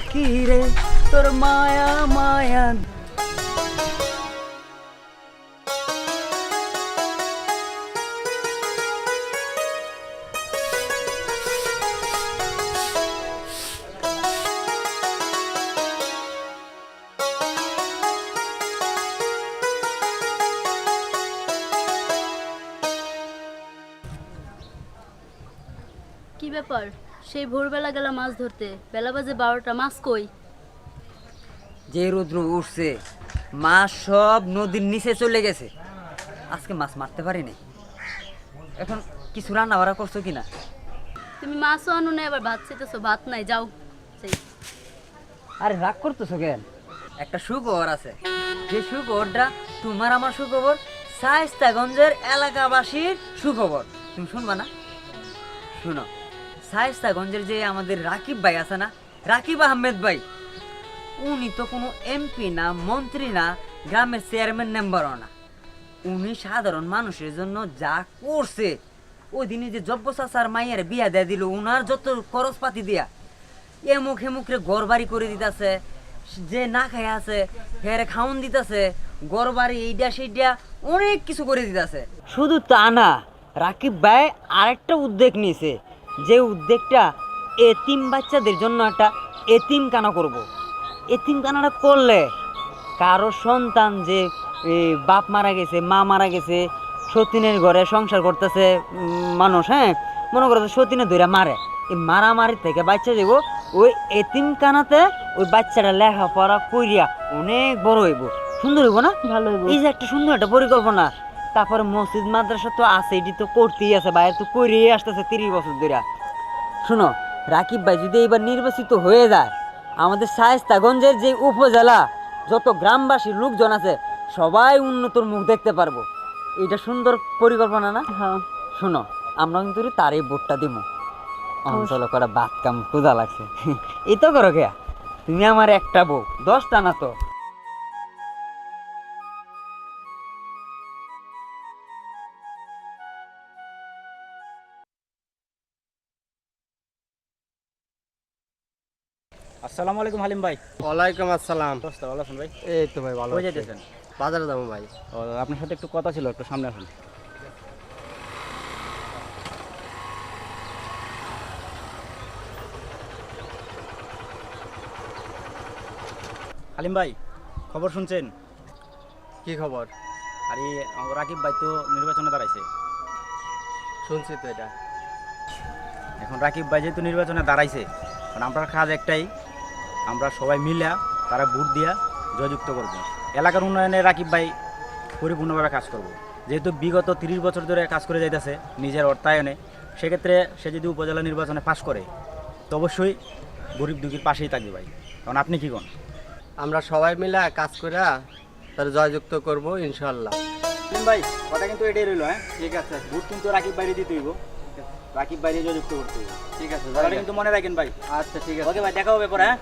পাখি রে তোর মায়া মায়া। কি ব্যাপার? সেই ভোরবেলা গেলাম মাছ ধরতে, বেলা বাজে 12টা, মাছ কই? যে রৌদ্র উঠছে মাছ সব নদীর নিচে চলে গেছে। আজকে মাছ মারতে পারিনি। এখন কিছু রান্না বাড়া করছো কিনা? তুমি মাছও আনো না, আবার ভাত চাইতেছো, ভাত নাই, যাও। সেই আরে রাগ করতেছো কেন? একটা সুখবর আছে, যে সুখবরটা তোমার আমার সুখবর, শায়েস্তাগঞ্জের এলাকাবাসীর সুখবর। তুমি শুনবা না? শুনো, শায়েস্তাগঞ্জের যে আমাদের রাকিব ভাই আছে না, রাকিব আহমেদ ভাই, উনি তো কোনো এমপি না, মন্ত্রী না, গ্রামের চেয়ারম্যান মেম্বারও না। উনি সাধারণ মানুষের জন্য যা করছে, ওই দিনে যে জব্ব চাচার মাইয়ের বিয়া দেয়া দিল, উনার যত খরচপাতি দিয়া এমুখ হেমুখরে ঘর বাড়ি করে দিতেছে, যে না খাই আছে হেরে খাওন দিতেছে, ঘর বাড়ি এইটা সেইটা অনেক কিছু করে দিতেছে। শুধু তা না, রাকিব ভাই আরেকটা উদ্যোগ নিয়েছে, যে উদ্যোগটা এতিম বাচ্চাদের জন্য একটা এতিমখানা করব। এতিমখানাটা করলে কারো সন্তান যে বাপ মারা গেছে, মা মারা গেছে, সতীনের ঘরে সংসার করতেছে মানুষ, হ্যাঁ, মনে করো সতীনে ধরে মারে, এই মারামারি থেকে বাচ্চা দেব, ওই এতিমখানাতে ওই বাচ্চাটা লেখাপড়া করিয়া অনেক বড় হইব, সুন্দর হইব না? ভালো হইব। এই যে একটা সুন্দর একটা পরিকল্পনা। তারপরে মসজিদ মাদ্রাসা তো আছে, এটি তো করতেই আছে, বাইরে তো করিয়ে আসতেছে 30 বছর ধরে। শুনো, রাকিব ভাই যদি এবার নির্বাচিত হয়ে যায়, আমাদের শায়েস্তাগঞ্জের যে উপজেলা যত গ্রামবাসী লোকজন আছে সবাই উন্নতর মুখ দেখতে পারবো। এটা সুন্দর পরিকল্পনা না? হ্যাঁ। শোনো, আমরা কিন্তু তার এই ভোটটা দিব। অঞ্চল করা বাদ কাম ক্ষুধা লাগছে। এই তো করো খেয়া, তুমি আমার একটা বউ, 10টা না তো। আসসালামু আলাইকুম হালিম ভাই। ওয়ালাইকুম আসসালাম। অবস্থা ভালো আছেন ভাই? এই তো ভাই ভালো কই আছি। যাইতেছেন? বাজারে যাবো ভাই। ও, আপনার সাথে একটু কথা ছিল, একটু সামনে আসুন। হালিম ভাই, খবর শুনছেন? কি খবর? আরে আমার রাকিব ভাই তো নির্বাচনে দাঁড়াইছে। শুনছি তো এটা। এখন রাকিব ভাই যেহেতু নির্বাচনে দাঁড়াইছে, কারণ আমরা কাজ একটাই, আমরা সবাই মিলা তারা ভোট দিয়া জয়যুক্ত করব। এলাকার উন্নয়নে রাকিব ভাই পরিপূর্ণভাবে কাজ করব। যেহেতু বিগত 30 বছর ধরে কাজ করে যাইতেছে নিজের অর্থায়নে, সেক্ষেত্রে সে যদি উপজেলা নির্বাচনে পাশ করে তো অবশ্যই গরিব দুঃখীর পাশেই থাকবে ভাই। কারণ আপনি কি কোন? আমরা সবাই মিলে কাজ করে তার জয়যুক্ত করব ইনশাল্লাহ। হালিম ভাই, কথা কিন্তু এটাই রইল, হ্যাঁ? ঠিক আছে, ভোট কিন্তু রাকিব বাইরে দিতে হইব, রাকিব বাইরে জয়যুক্ত করতে হইব। ঠিক আছে, কথাটা কিন্তু মনে রাখেন ভাই। আচ্ছা ঠিক আছে। ওকে ভাই, দেখা হবে পরে, হ্যাঁ?